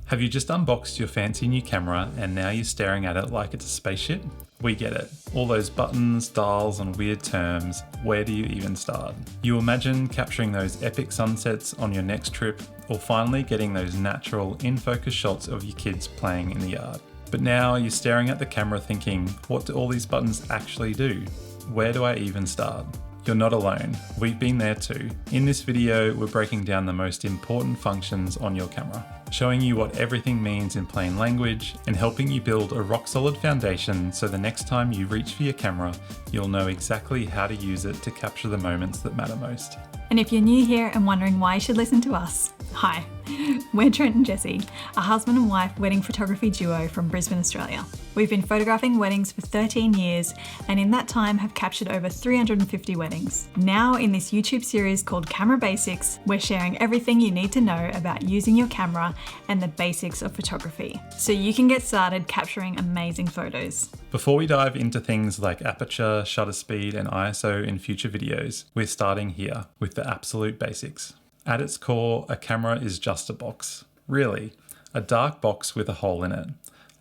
Have you just unboxed your fancy new camera and now you're staring at it like it's a spaceship? We get it. All those buttons, dials, and weird terms. Where do you even start? You imagine capturing those epic sunsets on your next trip, or finally getting those natural in-focus shots of your kids playing in the yard. But now you're staring at the camera thinking, what do all these buttons actually do? Where do I even start? You're not alone. We've been there too. In this video, we're breaking down the most important functions on your camera, showing you what everything means in plain language, and helping you build a rock-solid foundation so the next time you reach for your camera, you'll know exactly how to use it to capture the moments that matter most. And if you're new here and wondering why you should listen to us, hi, we're Trent and Jessie, a husband and wife wedding photography duo from Brisbane, Australia. We've been photographing weddings for 13 years and in that time have captured over 350 weddings. Now in this YouTube series called Camera Basics, we're sharing everything you need to know about using your camera and the basics of photography, so you can get started capturing amazing photos. Before we dive into things like aperture, shutter speed, and ISO in future videos, we're starting here with the absolute basics. At its core, a camera is just a box. Really, a dark box with a hole in it.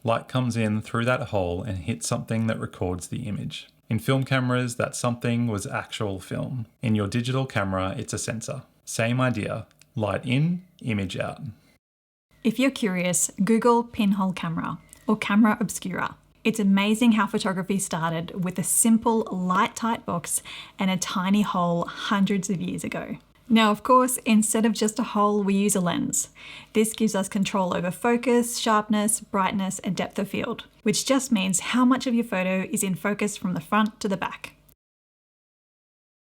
Light comes in through that hole and hits something that records the image. In film cameras, that something was actual film. In your digital camera, it's a sensor. Same idea, light in, image out. If you're curious, Google pinhole camera or camera obscura. It's amazing how photography started with a simple light-tight box and a tiny hole hundreds of years ago. Now, of course, instead of just a hole, we use a lens. This gives us control over focus, sharpness, brightness, and depth of field, which just means how much of your photo is in focus from the front to the back.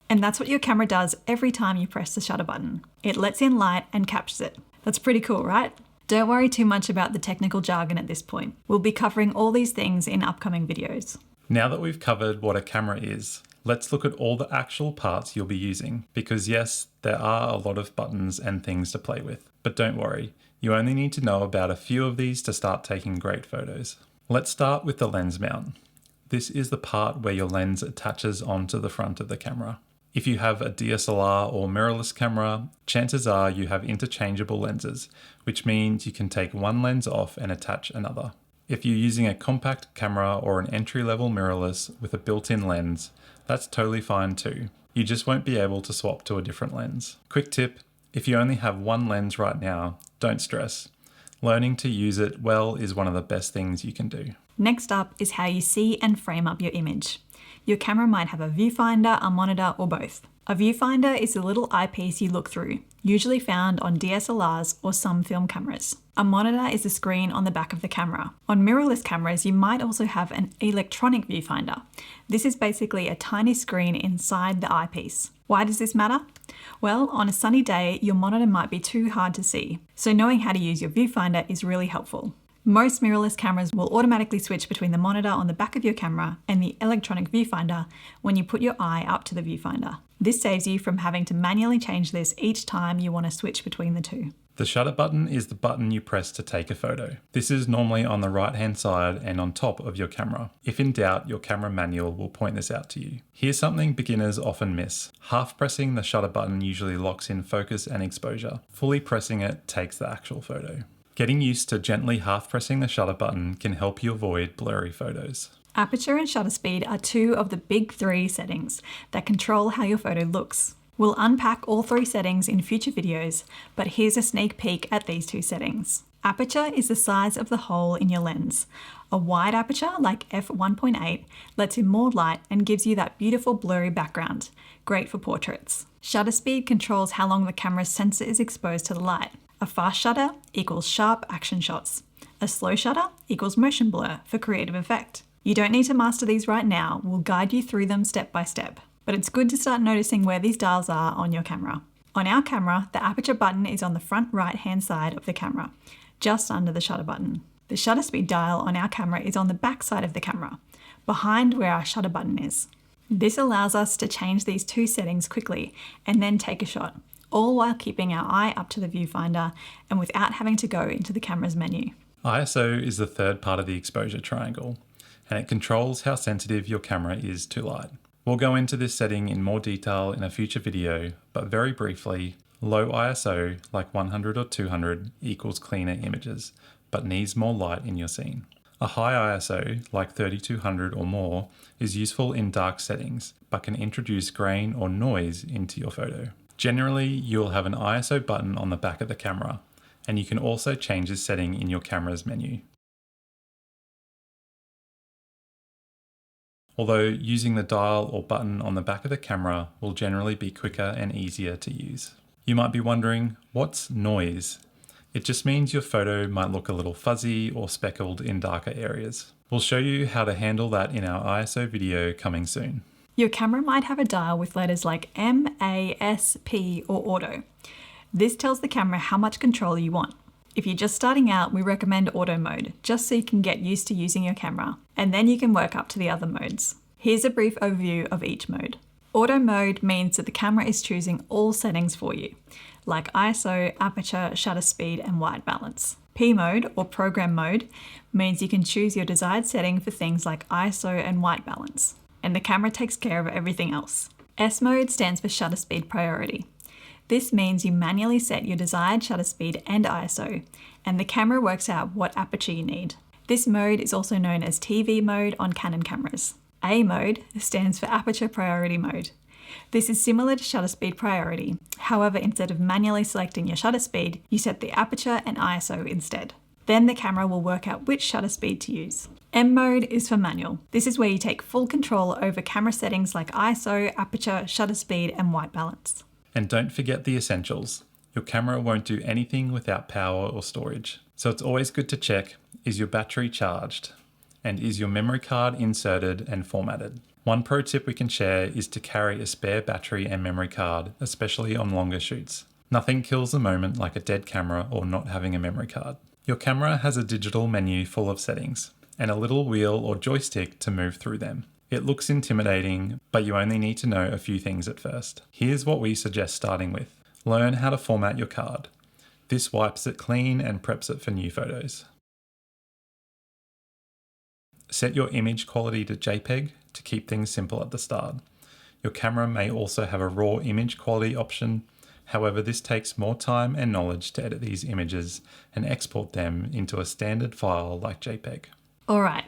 And that's what your camera does every time you press the shutter button. It lets in light and captures it. That's pretty cool, right? Don't worry too much about the technical jargon at this point. We'll be covering all these things in upcoming videos. Now that we've covered what a camera is, let's look at all the actual parts you'll be using, because yes, there are a lot of buttons and things to play with. But don't worry, you only need to know about a few of these to start taking great photos. Let's start with the lens mount. This is the part where your lens attaches onto the front of the camera. If you have a DSLR or mirrorless camera, chances are you have interchangeable lenses, which means you can take one lens off and attach another. If you're using a compact camera or an entry-level mirrorless with a built-in lens, that's totally fine too. You just won't be able to swap to a different lens. Quick tip, if you only have one lens right now, don't stress. Learning to use it well is one of the best things you can do. Next up is how you see and frame up your image. Your camera might have a viewfinder, a monitor, or both. A viewfinder is a little eyepiece you look through, usually found on DSLRs or some film cameras. A monitor is the screen on the back of the camera. On mirrorless cameras, you might also have an electronic viewfinder. This is basically a tiny screen inside the eyepiece. Why does this matter? Well, on a sunny day, your monitor might be too hard to see, so knowing how to use your viewfinder is really helpful. Most mirrorless cameras will automatically switch between the monitor on the back of your camera and the electronic viewfinder when you put your eye up to the viewfinder. This saves you from having to manually change this each time you want to switch between the two. The shutter button is the button you press to take a photo. This is normally on the right-hand side and on top of your camera. If in doubt, your camera manual will point this out to you. Here's something beginners often miss. Half pressing the shutter button usually locks in focus and exposure. Fully pressing it takes the actual photo. Getting used to gently half pressing the shutter button can help you avoid blurry photos. Aperture and shutter speed are two of the big three settings that control how your photo looks. We'll unpack all three settings in future videos, but here's a sneak peek at these two settings. Aperture is the size of the hole in your lens. A wide aperture, like f1.8, lets in more light and gives you that beautiful blurry background, great for portraits. Shutter speed controls how long the camera's sensor is exposed to the light. A fast shutter equals sharp action shots. A slow shutter equals motion blur for creative effect. You don't need to master these right now, we'll guide you through them step by step. But it's good to start noticing where these dials are on your camera. On our camera, the aperture button is on the front right-hand side of the camera, just under the shutter button. The shutter speed dial on our camera is on the back side of the camera, behind where our shutter button is. This allows us to change these two settings quickly and then take a shot, all while keeping our eye up to the viewfinder and without having to go into the camera's menu. ISO is the third part of the exposure triangle, and it controls how sensitive your camera is to light. We'll go into this setting in more detail in a future video, but very briefly, Low ISO, like 100 or 200, equals cleaner images, but needs more light in your scene. A high ISO, like 3200 or more, is useful in dark settings, but can introduce grain or noise into your photo. Generally, you'll have an ISO button on the back of the camera, and you can also change this setting in your camera's menu. Although using the dial or button on the back of the camera will generally be quicker and easier to use. You might be wondering, what's noise? It just means your photo might look a little fuzzy or speckled in darker areas. We'll show you how to handle that in our ISO video coming soon. Your camera might have a dial with letters like M, A, S, P, or auto. This tells the camera how much control you want. If you're just starting out, we recommend auto mode, just so you can get used to using your camera, and then you can work up to the other modes. Here's a brief overview of each mode. Auto mode means that the camera is choosing all settings for you, like ISO, aperture, shutter speed, and white balance. P mode, or program mode, means you can choose your desired setting for things like ISO and white balance, and the camera takes care of everything else. S mode stands for shutter speed priority. This means you manually set your desired shutter speed and ISO, and the camera works out what aperture you need. This mode is also known as TV mode on Canon cameras. A mode stands for aperture priority mode. This is similar to shutter speed priority. However, instead of manually selecting your shutter speed, you set the aperture and ISO instead. Then the camera will work out which shutter speed to use. M mode is for manual. This is where you take full control over camera settings like ISO, aperture, shutter speed, and white balance. And don't forget the essentials. Your camera won't do anything without power or storage. So it's always good to check, is your battery charged? And is your memory card inserted and formatted? One pro tip we can share is to carry a spare battery and memory card, especially on longer shoots. Nothing kills the moment like a dead camera or not having a memory card. Your camera has a digital menu full of settings and a little wheel or joystick to move through them. It looks intimidating, but you only need to know a few things at first. Here's what we suggest starting with. Learn how to format your card. This wipes it clean and preps it for new photos. Set your image quality to JPEG to keep things simple at the start. Your camera may also have a raw image quality option. However, this takes more time and knowledge to edit these images and export them into a standard file like JPEG. Alright,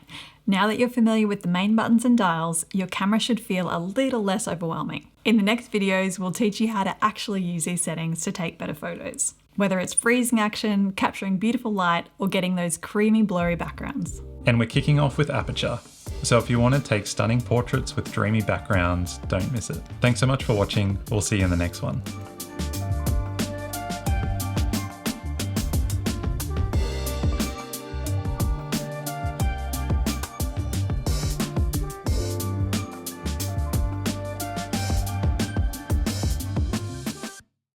now that you're familiar with the main buttons and dials, your camera should feel a little less overwhelming. In the next videos, we'll teach you how to actually use these settings to take better photos. Whether it's freezing action, capturing beautiful light, or getting those creamy blurry backgrounds. And we're kicking off with aperture. So if you want to take stunning portraits with dreamy backgrounds, don't miss it. Thanks so much for watching. We'll see you in the next one.